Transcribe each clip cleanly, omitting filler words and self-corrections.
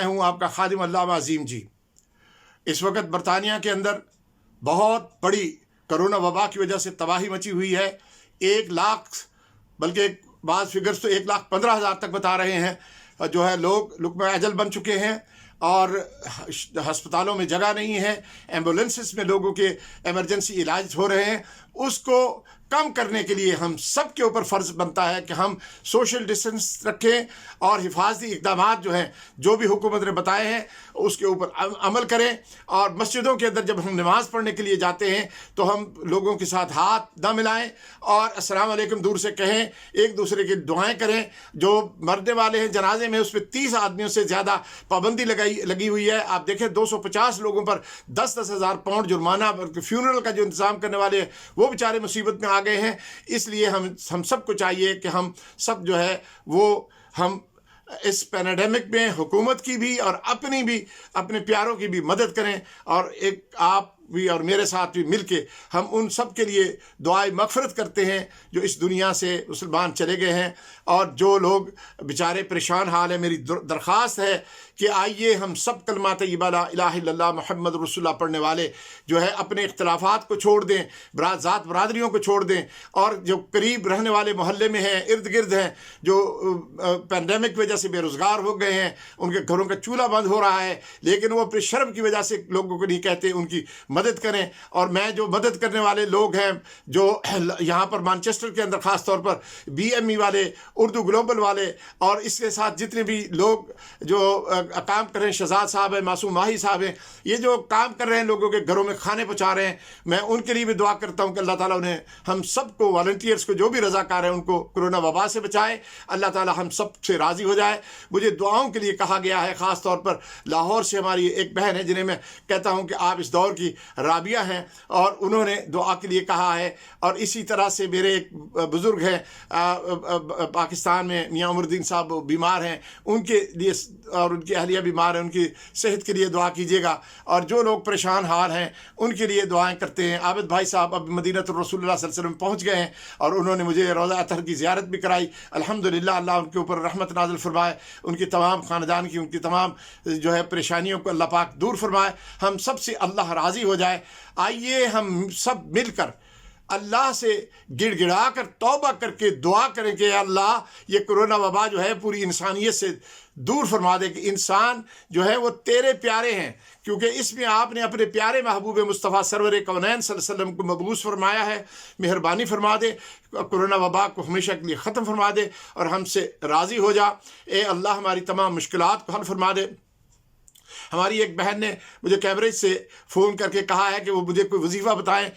میں ہوں آپ کا خادم علامہ عظیم جی۔ اس وقت برطانیہ کے اندر بہت بڑی کرونا وبا کی وجہ سے تباہی مچی ہوئی ہے۔ 1 لاکھ، بلکہ بعض فگرز تو 1,15,000 تک بتا رہے ہیں جو ہے لوگ لقمہ اجل بن چکے ہیں، اور ہسپتالوں میں جگہ نہیں ہے، ایمبولینسز میں لوگوں کے ایمرجنسی علاج ہو رہے ہیں۔ اس کو کم کرنے کے لیے ہم سب کے اوپر فرض بنتا ہے کہ ہم سوشل ڈسٹینس رکھیں اور حفاظتی اقدامات جو ہیں، جو بھی حکومت نے بتائے ہیں اس کے اوپر عمل کریں۔ اور مسجدوں کے اندر جب ہم نماز پڑھنے کے لیے جاتے ہیں تو ہم لوگوں کے ساتھ ہاتھ نہ ملائیں اور السلام علیکم دور سے کہیں، ایک دوسرے کی دعائیں کریں۔ جو مرنے والے ہیں جنازے میں، اس پہ 30 آدمیوں سے زیادہ پابندی لگی ہوئی ہے۔ آپ دیکھیں 250 لوگوں پر 10-10 ہزار پاؤنڈ جرمانہ، فیونرل کا جو انتظام کرنے والے وہ بیچارے مصیبت میں آ گئے ہیں۔ اس لیے ہم سب کو چاہیے کہ ہم سب جو ہے وہ ہم اس پینیڈیمک میں حکومت کی بھی اور اپنی بھی، اپنے پیاروں کی بھی مدد کریں، اور ایک آپ بھی اور میرے ساتھ بھی مل کے ہم ان سب کے لیے دعائے مغفرت کرتے ہیں جو اس دنیا سے مسلمان چلے گئے ہیں، اور جو لوگ بیچارے پریشان حال ہیں۔ میری درخواست ہے کہ آئیے ہم سب کلمہ طیبہ لا الہ الا اللہ محمد رسول اللہ پڑھنے والے جو ہے اپنے اختلافات کو چھوڑ دیں، ذات برادریوں کو چھوڑ دیں، اور جو قریب رہنے والے محلے میں ہیں، ارد گرد ہیں، جو پینڈیمک کی وجہ سے بے روزگار ہو گئے ہیں، ان کے گھروں کا چولہا بند ہو رہا ہے لیکن وہ اپنے شرم کی وجہ سے لوگوں کو نہیں کہتے، ان کی مدد کریں۔ اور میں جو مدد کرنے والے لوگ ہیں جو یہاں پر مانچسٹر کے اندر خاص طور پر BME والے، اردو گلوبل والے، اور اس کے ساتھ جتنے بھی لوگ جو کام کر رہے ہیں، شہزاد صاحب ہیں، معصوم ماہی صاحب ہیں، یہ جو کام کر رہے ہیں لوگوں کے گھروں میں کھانے پہنچا رہے ہیں، میں ان کے لیے بھی دعا کرتا ہوں کہ اللہ تعالیٰ انہیں، ہم سب کو، والنٹیئرس کو، جو بھی رضاکار ہیں، ان کو کرونا وبا سے بچائے۔ اللہ تعالیٰ ہم سب سے راضی ہو جائے۔ مجھے دعاؤں کے لیے کہا گیا ہے، خاص طور پر لاہور سے ہماری ایک بہن ہے جنہیں میں کہتا ہوں کہ آپ اس دور کی رابعہ ہیں، اور انہوں نے دعا کے لیے کہا ہے۔ اور اسی طرح سے میرے ایک بزرگ ہیں پاکستان میں، میاں عمر الدین صاحب، بیمار ہیں، ان کے لیے، اور ان کی اہلیہ بیمار ہیں، ان کی صحت کے لیے دعا کیجیے گا۔ اور جو لوگ پریشان حال ہیں ان کے لیے دعائیں کرتے ہیں۔ عابد بھائی صاحب اب مدینۃ الرسول اللہ صلی اللہ علیہ وسلم پہنچ گئے ہیں، اور انہوں نے مجھے روضہ اطہر کی زیارت بھی کرائی۔ الحمدللہ، اللہ ان کے اوپر رحمت نازل فرمائے، ان کی تمام خاندان کی، ان کی تمام جو ہے پریشانیوں کو اللہ پاک دور فرمائے، ہم سب سے اللہ راضی ہو جائے۔ آئیے ہم سب مل کر اللہ سے گڑ گڑا کر توبہ کر کے دعا کریں کہ اللہ یہ کرونا وبا جو ہے پوری انسانیت سے دور فرما دے، کہ انسان جو ہے وہ تیرے پیارے ہیں، کیونکہ اس میں آپ نے اپنے پیارے محبوب مصطفیٰ سرور کونین صلی اللہ علیہ وسلم کو مبعوث فرمایا ہے۔ مہربانی فرما دے، کرونا وبا کو ہمیشہ کے لیے ختم فرما دے اور ہم سے راضی ہو جا۔ اے اللہ ہماری تمام مشکلات کو حل فرما دے۔ ہماری ایک بہن نے مجھے کیمبرج سے فون کر کے کہا ہے کہ وہ مجھے کوئی وظیفہ بتائیں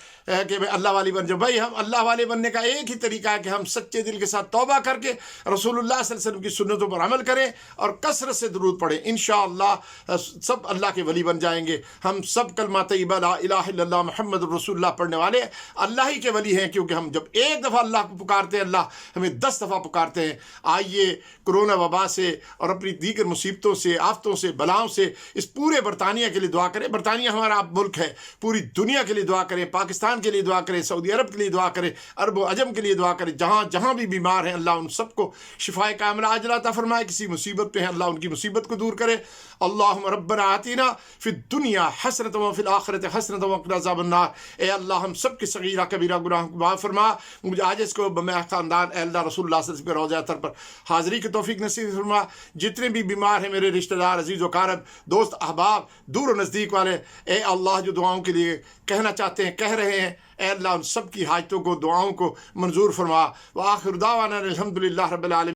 کہ میں اللہ والی بن جاؤں۔ بھائی، ہم اللہ والے بننے کا ایک ہی طریقہ ہے کہ ہم سچے دل کے ساتھ توبہ کر کے رسول اللہ صلی اللہ علیہ وسلم کی سنتوں پر عمل کریں اور کثرت سے درود پڑھیں۔ انشاءاللہ سب اللہ کے ولی بن جائیں گے۔ ہم سب کلمہ طیبہ لا الہ الا اللہ محمد رسول اللہ پڑھنے والے اللہ ہی کے ولی ہیں، کیونکہ ہم جب ایک دفعہ اللہ کو پکارتے ہیں اللہ ہمیں 10 دفعہ پکارتے ہیں۔ آئیے کرونا وبا سے اور اپنی دیگر مصیبتوں سے، آفتوں سے، بلاؤں سے اس پورے برطانیہ کے لیے دعا کریں۔ برطانیہ ہمارا ملک ہے، پوری دنیا کے لیے دعا کریں، پاکستان کے لیے دعا کریں، سعودی عرب کے لیے دعا کریں، عرب و عجم کے لیے دعا کریں، جہاں جہاں بھی بیمار ہیں اللہ ان سب کو شفائے کاملہ عاجلہ عطا فرمائے۔ کسی مصیبت پہ ہیں اللہ ان کی مصیبت کو دور کرے۔ اللہم ربنا آتینا فی الدنیا حسنۃ وفی الآخرۃ حسنۃ وقنا عذاب النار۔ اے اللہ ہم سب کے صغیرہ کبیرہ گناہوں کو معاف فرما، مجھے عاجز کو میں خاندان اہلدہ رسول اللہ صلی اللہ علیہ وسلم کے روضہ اطہر پر حاضری کی توفیق نصیب فرما۔ جتنے بھی بیمار ہیں میرے رشتہ دار، عزیز و اقارب، دوست احباب، دور و نزدیک والے، اے اللہ جو دعاؤں کے لیے کہنا چاہتے ہیں کہہ رہے ہیں، اے اللہ ان سب کی حاجتوں کو، دعاؤں کو منظور فرما۔ وآخر دعوانا الحمدللہ رب العالمین۔